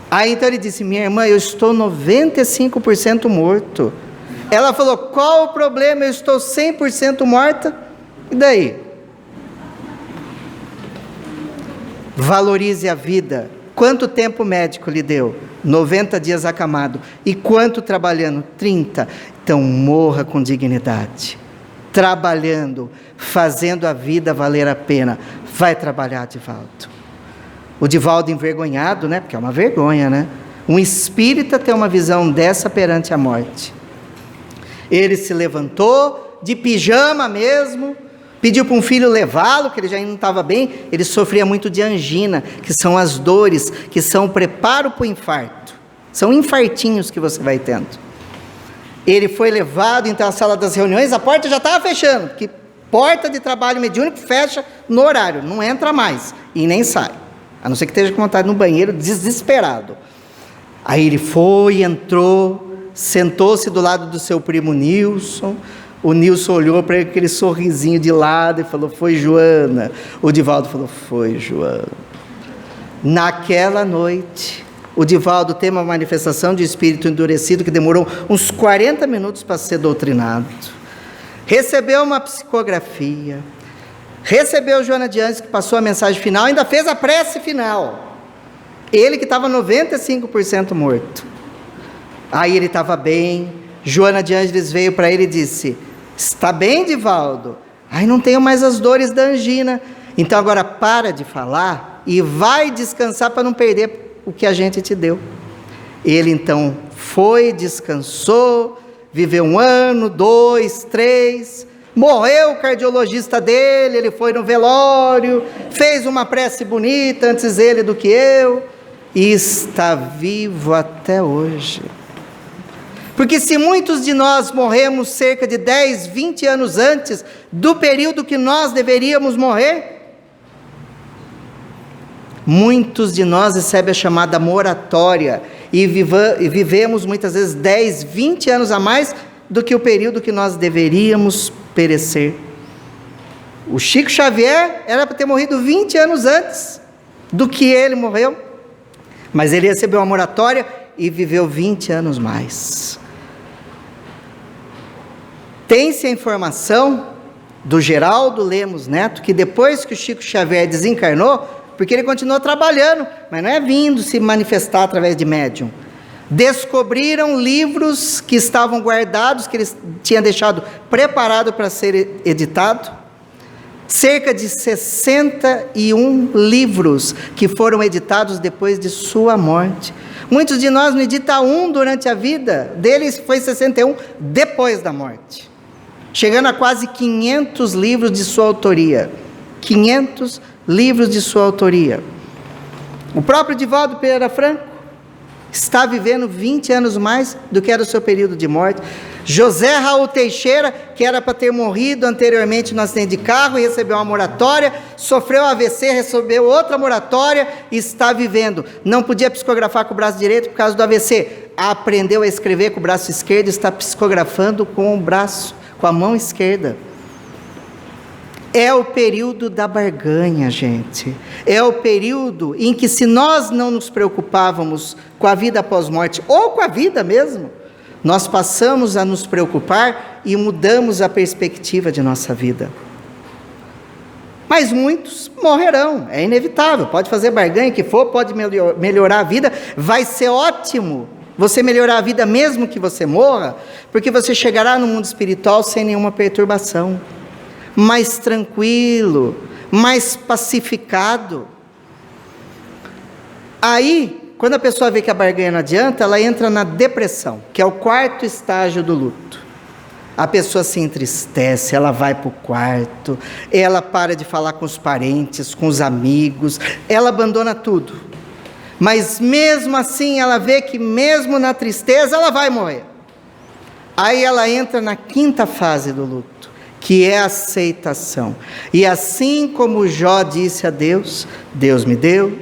Aí então ele disse, minha irmã, eu estou 95% morto. Ela falou, qual o problema? Eu estou 100% morta. E daí? Valorize a vida. Quanto tempo o médico lhe deu? 90 dias acamado. E quanto trabalhando? 30. Então morra com dignidade. Trabalhando, fazendo a vida valer a pena. Vai trabalhar, Divaldo. O Divaldo envergonhado, né? Porque é uma vergonha, né? Um espírita tem uma visão dessa perante a morte. Ele se levantou, de pijama mesmo, pediu para um filho levá-lo, que ele já não estava bem, ele sofria muito de angina, que são as dores, que são o preparo para o infarto. São infartinhos que você vai tendo. Ele foi levado então à sala das reuniões, a porta já estava fechando, porque porta de trabalho mediúnico fecha no horário, não entra mais e nem sai. A não ser que esteja com vontade no banheiro, desesperado. Aí ele foi, entrou, sentou-se do lado do seu primo Nilson. O Nilson olhou para ele com aquele sorrisinho de lado e falou, foi Joana. O Divaldo falou, foi Joana. Naquela noite, o Divaldo tem uma manifestação de espírito endurecido que demorou uns 40 minutos para ser doutrinado. Recebeu uma psicografia. Recebeu Joana de Ângeles, que passou a mensagem final, ainda fez a prece final. Ele que estava 95% morto. Aí ele estava bem. Joana de Ângeles veio para ele e disse, está bem, Divaldo? Aí não tenho mais as dores da angina. Então agora para de falar e vai descansar para não perder o que a gente te deu. Ele então foi, descansou, viveu 1 ano, 2, 3... Morreu o cardiologista dele, ele foi no velório, fez uma prece bonita, antes ele do que eu, e está vivo até hoje. Porque se muitos de nós morremos cerca de 10, 20 anos antes do período que nós deveríamos morrer, muitos de nós recebem a chamada moratória, e vivemos muitas vezes 10, 20 anos a mais do que o período que nós deveríamos perecer. O Chico Xavier era para ter morrido 20 anos antes do que ele morreu, mas ele recebeu uma moratória e viveu 20 anos mais. Tem-se a informação do Geraldo Lemos Neto, que depois que o Chico Xavier desencarnou, porque ele continuou trabalhando, mas não é vindo se manifestar através de médium, descobriram livros que estavam guardados, que ele tinha deixado preparado para ser editado, cerca de 61 livros que foram editados depois de sua morte. Muitos de nós não editam um durante a vida, deles foi 61 depois da morte, chegando a quase 500 livros de sua autoria. 500 livros de sua autoria. O próprio Divaldo Pereira Franco está vivendo 20 anos mais do que era o seu período de morte. José Raul Teixeira, que era para ter morrido anteriormente no acidente de carro e recebeu uma moratória, sofreu AVC, recebeu outra moratória e está vivendo. Não podia psicografar com o braço direito por causa do AVC. Aprendeu a escrever com o braço esquerdo e está psicografando com o braço, com a mão esquerda. É o período da barganha, gente. É o período em que, se nós não nos preocupávamos com a vida após morte, ou com a vida mesmo, nós passamos a nos preocupar e mudamos a perspectiva de nossa vida. Mas muitos morrerão, é inevitável. Pode fazer barganha que for, pode melhorar a vida, vai ser ótimo você melhorar a vida mesmo que você morra, porque você chegará no mundo espiritual sem nenhuma perturbação, mais tranquilo, mais pacificado. Aí, quando a pessoa vê que a barganha não adianta, ela entra na depressão, que é o 4º estágio do luto. A pessoa se entristece, ela vai para o quarto, ela para de falar com os parentes, com os amigos, ela abandona tudo. Mas mesmo assim, ela vê que mesmo na tristeza, ela vai morrer. Aí ela entra na 5ª fase do luto, que é a aceitação. E assim como Jó disse a Deus, Deus me deu,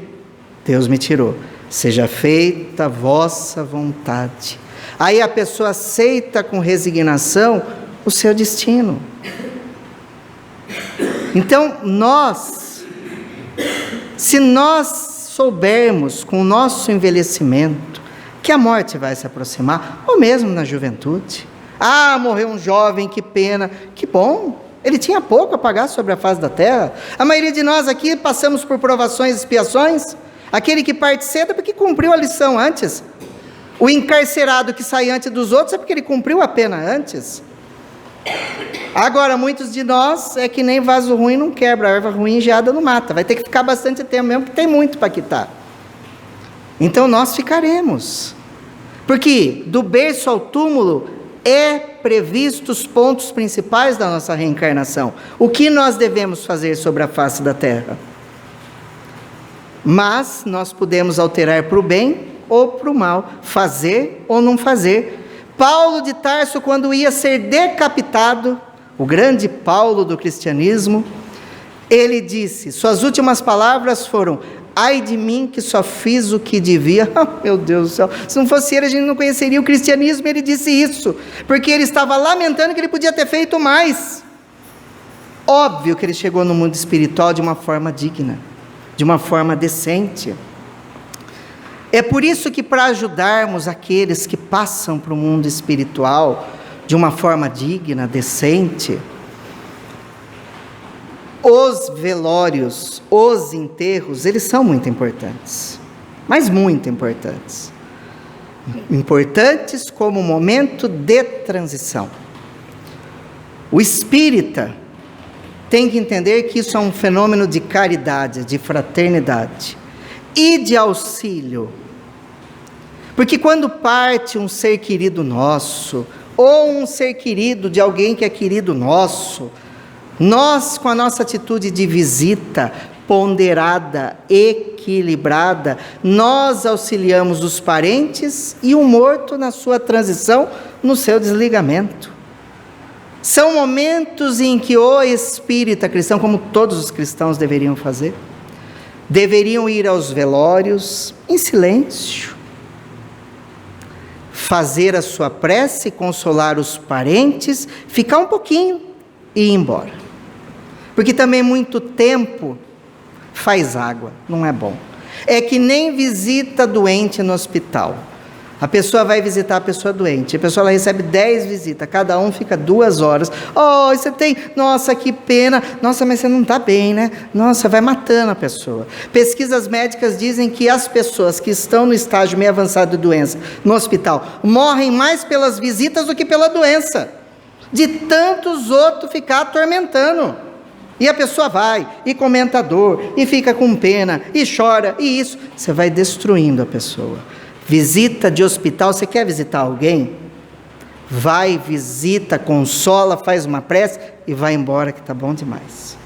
Deus me tirou. Seja feita a vossa vontade. Aí a pessoa aceita com resignação o seu destino. Então, se nós soubermos com o nosso envelhecimento que a morte vai se aproximar, ou mesmo na juventude, morreu um jovem, que pena, que bom, ele tinha pouco a pagar sobre a face da terra. A maioria de nós aqui passamos por provações e expiações. Aquele que parte cedo é porque cumpriu a lição antes. O encarcerado que sai antes dos outros é porque ele cumpriu a pena antes. Agora, muitos de nós é que nem vaso ruim não quebra, a erva ruim geada não mata. Vai ter que ficar bastante tempo mesmo, porque tem muito para quitar. Então nós ficaremos. Porque do berço ao túmulo é previsto os pontos principais da nossa reencarnação. O que nós devemos fazer sobre a face da terra? Mas nós podemos alterar para o bem ou para o mal, fazer ou não fazer. Paulo de Tarso, quando ia ser decapitado, o grande Paulo do cristianismo, ele disse, suas últimas palavras foram: ai de mim que só fiz o que devia. Meu Deus do céu, se não fosse ele, a gente não conheceria o cristianismo. Ele disse isso, porque ele estava lamentando que ele podia ter feito mais. Óbvio que ele chegou no mundo espiritual de uma forma digna, de uma forma decente. É por isso que, para ajudarmos aqueles que passam para o mundo espiritual de uma forma digna, decente, os velórios, os enterros, eles são muito importantes, mas muito importantes. Importantes como momento de transição. O espírita tem que entender que isso é um fenômeno de caridade, de fraternidade e de auxílio. Porque quando parte um ser querido nosso, ou um ser querido de alguém que é querido nosso, nós, com a nossa atitude de visita ponderada, equilibrada, nós auxiliamos os parentes e o morto na sua transição, no seu desligamento. São momentos em que o espírita cristão, como todos os cristãos deveriam fazer, deveriam ir aos velórios em silêncio, fazer a sua prece, consolar os parentes, ficar um pouquinho e ir embora. Porque também muito tempo faz água, não é bom. É que nem visita doente no hospital. A pessoa vai visitar a pessoa doente, a pessoa ela recebe 10 visitas, cada um fica 2 horas. Oh, você tem, nossa, que pena, nossa, mas você não está bem, né? Nossa, vai matando a pessoa. Pesquisas médicas dizem que as pessoas que estão no estágio meio avançado de doença, no hospital, morrem mais pelas visitas do que pela doença, de tantos outros ficar atormentando. E a pessoa vai, e comenta a dor, e fica com pena, e chora, e isso, você vai destruindo a pessoa. Visita de hospital, você quer visitar alguém? Vai, visita, consola, faz uma prece e vai embora, que está bom demais.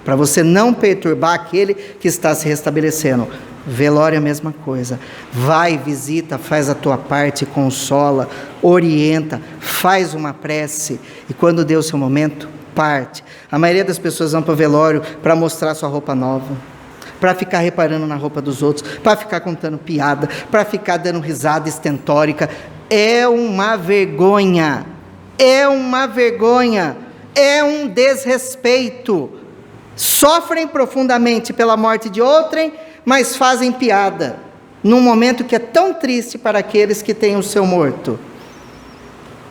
Para você não perturbar aquele que está se restabelecendo. Velório é a mesma coisa. Vai, visita, faz a tua parte, consola, orienta, faz uma prece e quando deu o seu momento, parte. A maioria das pessoas vão para o velório para mostrar sua roupa nova, para ficar reparando na roupa dos outros, para ficar contando piada, para ficar dando risada estentórica. É uma vergonha, é uma vergonha, é um desrespeito. Sofrem profundamente pela morte de outrem, mas fazem piada, num momento que é tão triste para aqueles que têm o seu morto.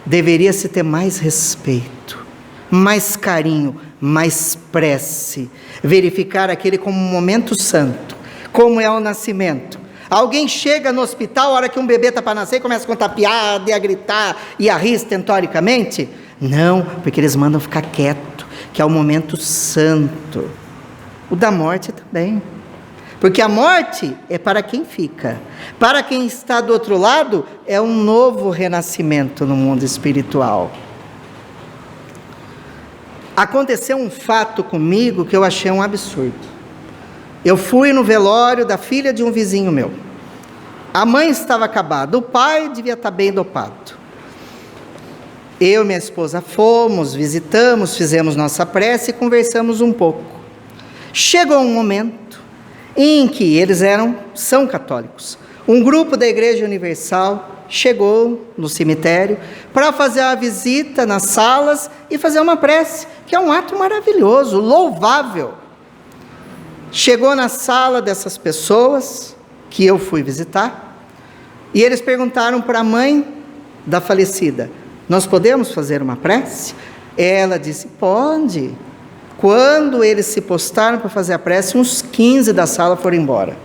Deveria-se ter mais respeito, mais carinho, mais prece, verificar aquele como um momento santo, como é o nascimento. Alguém chega no hospital, a hora que um bebê está para nascer, e começa a contar piada, e a gritar, e a rir estentoricamente? Não, porque eles mandam ficar quieto, que é o momento santo. O da morte também. Porque a morte é para quem fica. Para quem está do outro lado, é um novo renascimento no mundo espiritual. Aconteceu um fato comigo que eu achei um absurdo. Eu fui no velório da filha de um vizinho meu. A mãe estava acabada, o pai devia estar bem dopado. Eu e minha esposa fomos, visitamos, fizemos nossa prece e conversamos um pouco. Chegou um momento em que eles são católicos. Um grupo da Igreja Universal chegou no cemitério para fazer uma visita nas salas e fazer uma prece, que é um ato maravilhoso, louvável. Chegou na sala dessas pessoas que eu fui visitar, e eles perguntaram para a mãe da falecida: nós podemos fazer uma prece? Ela disse: pode. Quando eles se postaram para fazer a prece, uns 15 da sala foram embora.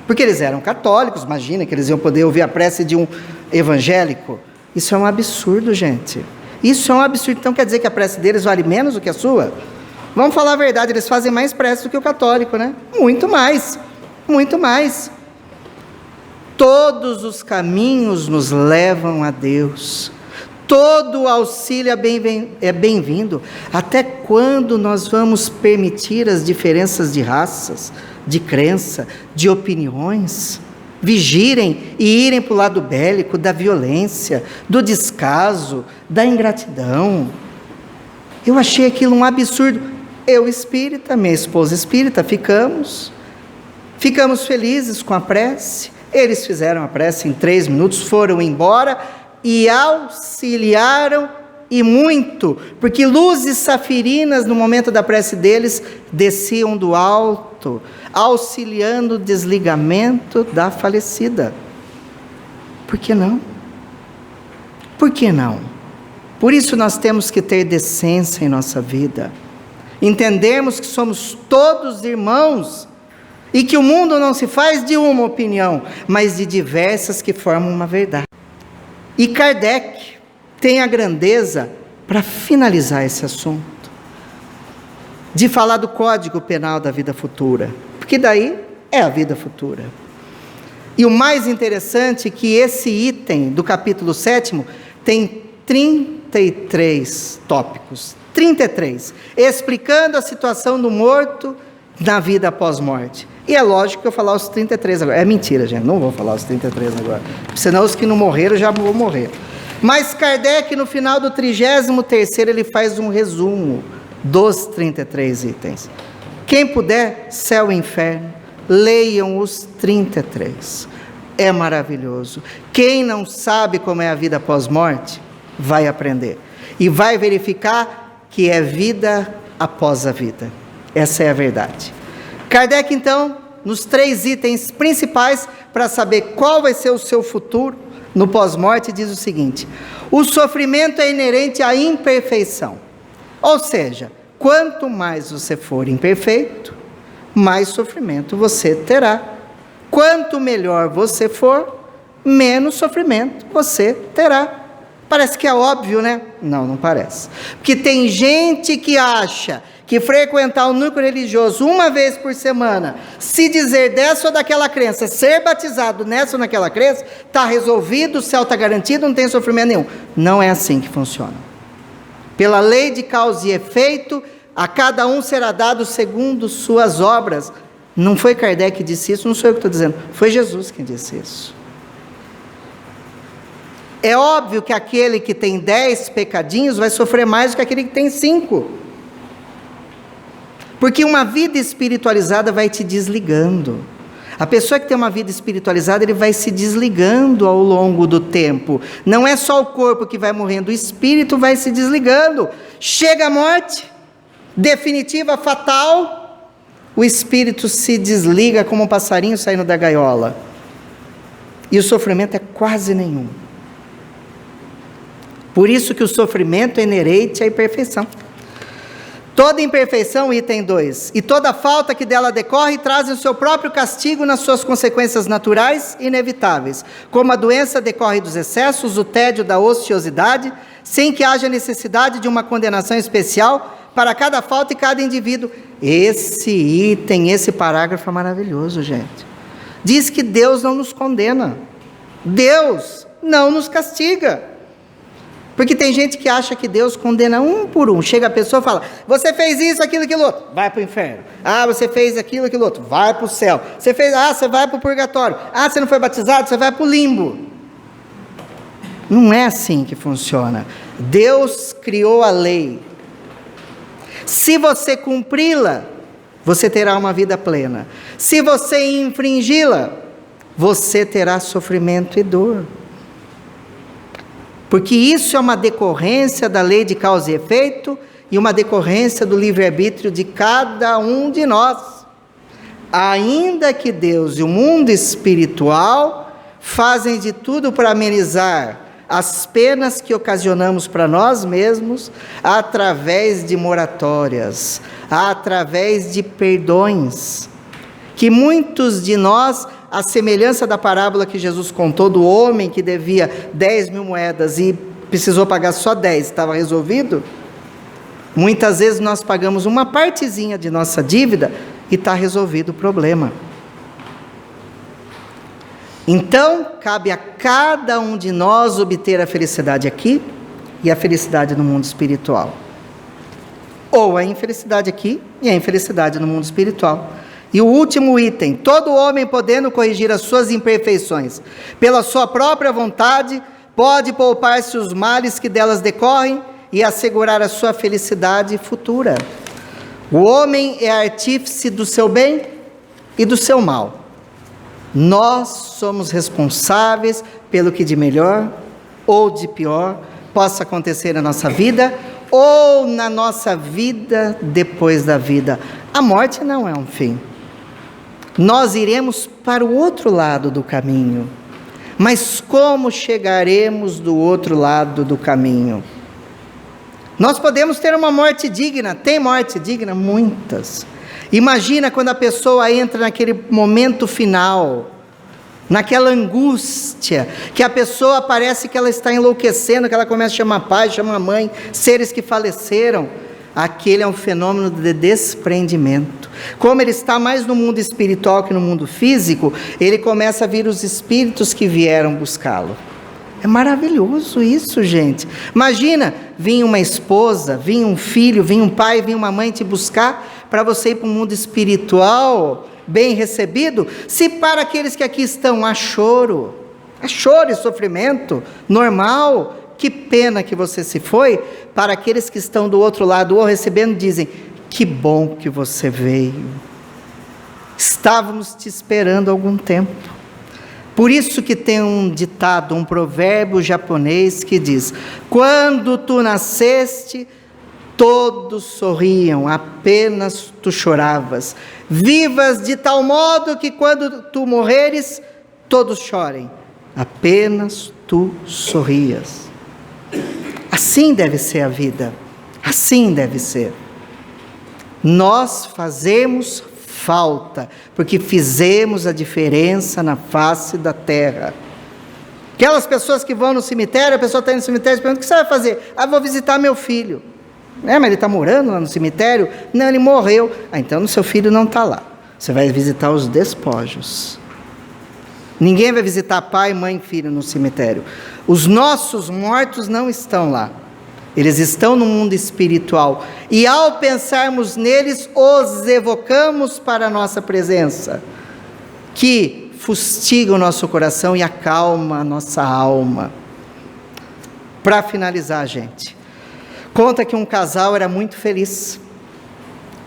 Porque eles eram católicos, imagina que eles iam poder ouvir a prece de um evangélico. Isso é um absurdo, gente. Isso é um absurdo. Então quer dizer que a prece deles vale menos do que a sua? Vamos falar a verdade, eles fazem mais prece do que o católico, né? Muito mais, muito mais. Todos os caminhos nos levam a Deus. Todo auxílio é bem-vindo. Até quando nós vamos permitir as diferenças de raças, de crença, de opiniões, vigirem e irem para o lado bélico, da violência, do descaso, da ingratidão? Eu achei aquilo um absurdo. Eu espírita, minha esposa espírita, ficamos felizes com a prece. Eles fizeram a prece em 3 minutos, foram embora e auxiliaram, e muito, porque luzes safirinas no momento da prece deles desciam do alto, auxiliando o desligamento da falecida. Por que não? Por que não? Por isso nós temos que ter decência em nossa vida, entendermos que somos todos irmãos, e que o mundo não se faz de uma opinião, mas de diversas que formam uma verdade. E Kardec tem a grandeza, para finalizar esse assunto, de falar do Código Penal da vida futura, porque daí é a vida futura. E o mais interessante é que esse item do capítulo 7º tem 33 tópicos, 33, explicando a situação do morto na vida após morte. E é lógico que eu falar os 33 agora. É mentira, gente, não vou falar os 33 agora. Senão os que não morreram já vão morrer. Mas Kardec, no final do 33º, ele faz um resumo dos 33 itens. Quem puder, céu e inferno, leiam os 33. É maravilhoso. Quem não sabe como é a vida após morte, vai aprender. E vai verificar que é vida após a vida. Essa é a verdade. Kardec, então, nos 3 itens principais, para saber qual vai ser o seu futuro no pós-morte, diz o seguinte: o sofrimento é inerente à imperfeição. Ou seja, quanto mais você for imperfeito, mais sofrimento você terá. Quanto melhor você for, menos sofrimento você terá. Parece que é óbvio, né? Não, não parece. Porque tem gente que acha que frequentar o núcleo religioso uma vez por semana, se dizer dessa ou daquela crença, ser batizado nessa ou naquela crença, está resolvido, o céu está garantido, não tem sofrimento nenhum. Não é assim que funciona. Pela lei de causa e efeito, a cada um será dado segundo suas obras. Não foi Kardec que disse isso, não sou eu que estou dizendo, foi Jesus quem disse isso. É óbvio que aquele que tem 10 pecadinhos vai sofrer mais do que aquele que tem 5. Porque uma vida espiritualizada vai te desligando. A pessoa que tem uma vida espiritualizada, ele vai se desligando ao longo do tempo. Não é só o corpo que vai morrendo, o espírito vai se desligando. Chega a morte, definitiva, fatal, o espírito se desliga como um passarinho saindo da gaiola. E o sofrimento é quase nenhum. Por isso que o sofrimento é inerente à imperfeição. Toda imperfeição, item 2, e toda falta que dela decorre, trazem o seu próprio castigo nas suas consequências naturais e inevitáveis, como a doença decorre dos excessos, o tédio da ociosidade, sem que haja necessidade de uma condenação especial para cada falta e cada indivíduo. Esse item, esse parágrafo é maravilhoso, gente. Diz que Deus não nos condena, Deus não nos castiga. Porque tem gente que acha que Deus condena um por um. Chega a pessoa e fala: você fez isso, aquilo, aquilo outro, vai para o inferno. Ah, você fez aquilo, aquilo outro, vai para o céu. Você fez, você vai para o purgatório. Ah, você não foi batizado, você vai para o limbo. Não é assim que funciona. Deus criou a lei. Se você cumpri-la, você terá uma vida plena. Se você infringi-la, você terá sofrimento e dor. Porque isso é uma decorrência da lei de causa e efeito e uma decorrência do livre-arbítrio de cada um de nós. Ainda que Deus e o mundo espiritual fazem de tudo para amenizar as penas que ocasionamos para nós mesmos, através de moratórias, através de perdões, que muitos de nós, à semelhança da parábola que Jesus contou do homem que devia 10.000 moedas e precisou pagar só 10, estava resolvido, muitas vezes nós pagamos uma partezinha de nossa dívida e está resolvido o problema. Então, cabe a cada um de nós obter a felicidade aqui e a felicidade no mundo espiritual. Ou a infelicidade aqui e a infelicidade no mundo espiritual. E o último item: todo homem, podendo corrigir as suas imperfeições pela sua própria vontade, pode poupar-se os males que delas decorrem e assegurar a sua felicidade futura. O homem é artífice do seu bem e do seu mal. Nós somos responsáveis pelo que de melhor ou de pior possa acontecer na nossa vida ou na nossa vida depois da vida. A morte não é um fim. Nós iremos para o outro lado do caminho. Mas como chegaremos do outro lado do caminho? Nós podemos ter uma morte digna. Tem morte digna? Muitas. Imagina quando a pessoa entra naquele momento final, naquela angústia, que a pessoa parece que ela está enlouquecendo, que ela começa a chamar pai, chamar mãe, seres que faleceram. Aquele é um fenômeno de desprendimento. Como ele está mais no mundo espiritual que no mundo físico, ele começa a vir os espíritos que vieram buscá-lo. É maravilhoso isso, gente. Imagina, vinha uma esposa, vinha um filho, vinha um pai, vinha uma mãe te buscar para você ir para o mundo espiritual bem recebido. Se para aqueles que aqui estão há choro e sofrimento normal, que pena que você se foi. Para aqueles que estão do outro lado ou recebendo, dizem: que bom que você veio, estávamos te esperando há algum tempo. Por isso que tem um ditado, um provérbio japonês que diz: quando tu nasceste, todos sorriam, apenas tu choravas. Vivas de tal modo que quando tu morreres, todos chorem, apenas tu sorrias. Assim deve ser a vida, assim deve ser. Nós fazemos falta, porque fizemos a diferença na face da terra. Aquelas pessoas que vão no cemitério, a pessoa está indo no cemitério e pergunta: o que você vai fazer? Vou visitar meu filho. Mas ele está morando lá no cemitério? Não, ele morreu. Então o seu filho não está lá. Você vai visitar os despojos. Ninguém vai visitar pai, mãe e filho no cemitério. Os nossos mortos não estão lá. Eles estão no mundo espiritual. E ao pensarmos neles, os evocamos para a nossa presença, que fustiga o nosso coração e acalma a nossa alma. Para finalizar, gente, conta que um casal era muito feliz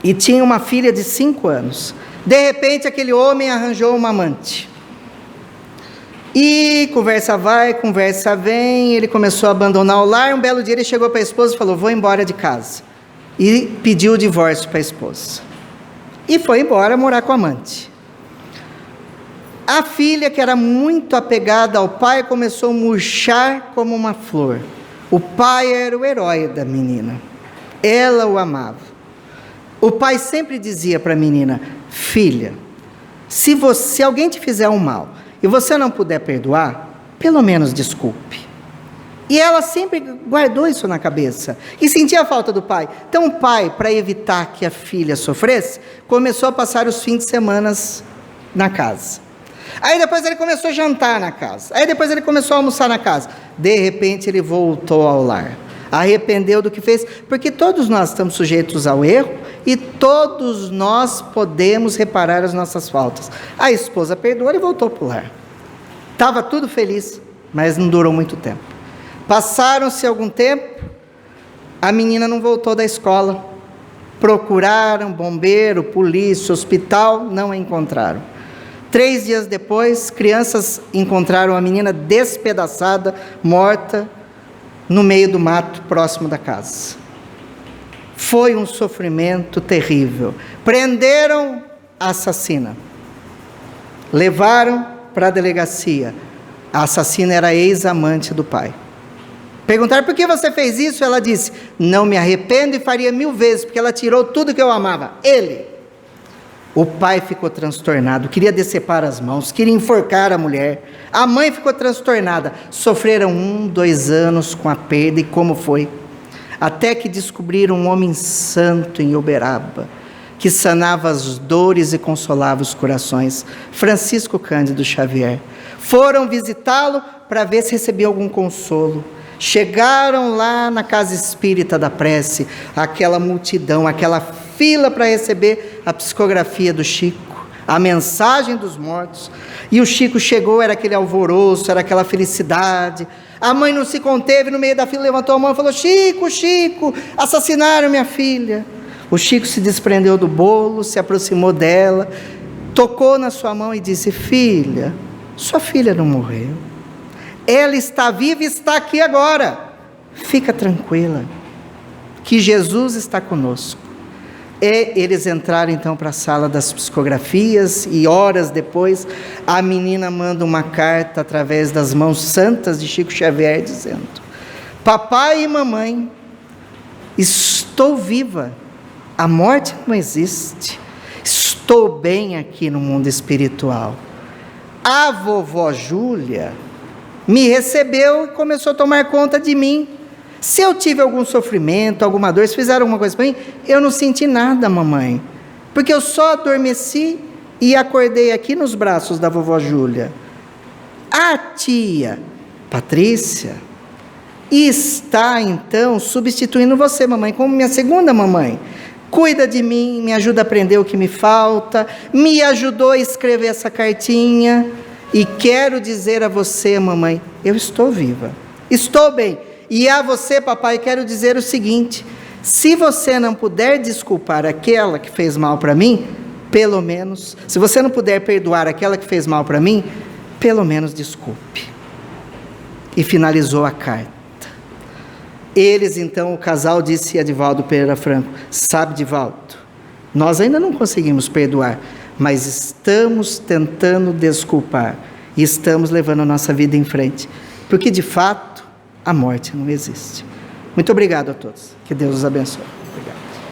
e tinha uma filha de 5 anos. De repente, aquele homem arranjou uma amante. E conversa vai, conversa vem, ele começou a abandonar o lar. Um belo dia ele chegou para a esposa e falou: vou embora de casa. E pediu o divórcio para a esposa. E foi embora morar com a amante. A filha, que era muito apegada ao pai, começou a murchar como uma flor. O pai era o herói da menina. Ela o amava. O pai sempre dizia para a menina: filha, se alguém te fizer um mal e você não puder perdoar, pelo menos desculpe. E ela sempre guardou isso na cabeça e sentia a falta do pai. Então o pai, para evitar que a filha sofresse, começou a passar os fins de semana na casa. Aí depois ele começou a jantar na casa. Aí depois ele começou a almoçar na casa. De repente ele voltou ao lar. Arrependeu do que fez, porque todos nós estamos sujeitos ao erro e todos nós podemos reparar as nossas faltas. A esposa perdoou e voltou para o lar. Estava tudo feliz, mas não durou muito tempo. Passaram-se algum tempo, a menina não voltou da escola. Procuraram bombeiro, polícia, hospital, não a encontraram. 3 dias depois, crianças encontraram a menina despedaçada, morta, no meio do mato, próximo da casa. Foi um sofrimento terrível. Prenderam a assassina. Levaram para a delegacia. A assassina era ex-amante do pai. Perguntaram: por que você fez isso? Ela disse: não me arrependo e faria 1000 vezes, porque ela tirou tudo que eu amava, ele. O pai ficou transtornado, queria decepar as mãos, queria enforcar a mulher. A mãe ficou transtornada. Sofreram 1, 2 anos com a perda. E como foi? Até que descobriram um homem santo em Uberaba, que sanava as dores e consolava os corações, Francisco Cândido Xavier. Foram visitá-lo para ver se recebia algum consolo. Chegaram lá na casa espírita da prece, aquela multidão, aquela fila para receber a psicografia do Chico, a mensagem dos mortos. E o Chico chegou, era aquele alvoroço, era aquela felicidade. A mãe não se conteve, no meio da fila levantou a mão e falou: Chico, Chico, assassinaram minha filha. O Chico se desprendeu do bolo, se aproximou dela, tocou na sua mão e disse: filha, sua filha não morreu. Ela está viva e está aqui agora. Fica tranquila, que Jesus está conosco. E eles entraram então para a sala das psicografias, e horas depois a menina manda uma carta através das mãos santas de Chico Xavier dizendo: papai e mamãe, estou viva, a morte não existe, estou bem aqui no mundo espiritual. A vovó Júlia me recebeu e começou a tomar conta de mim. Se eu tive algum sofrimento, alguma dor, se fizeram alguma coisa para mim, eu não senti nada, mamãe, porque eu só adormeci e acordei aqui nos braços da vovó Júlia. A tia Patrícia está então substituindo você, mamãe, como minha segunda mamãe. Cuida de mim, me ajuda a aprender o que me falta, me ajudou a escrever essa cartinha. E quero dizer a você, mamãe, eu estou viva, estou bem. E a você, papai, quero dizer o seguinte: se você não puder desculpar aquela que fez mal para mim, pelo menos, se você não puder perdoar aquela que fez mal para mim, pelo menos desculpe. E finalizou a carta. Eles então, o casal, disse a Divaldo Pereira Franco: sabe, Divaldo, nós ainda não conseguimos perdoar, mas estamos tentando desculpar e estamos levando a nossa vida em frente, porque de fato a morte não existe. Muito obrigado a todos, que Deus os abençoe.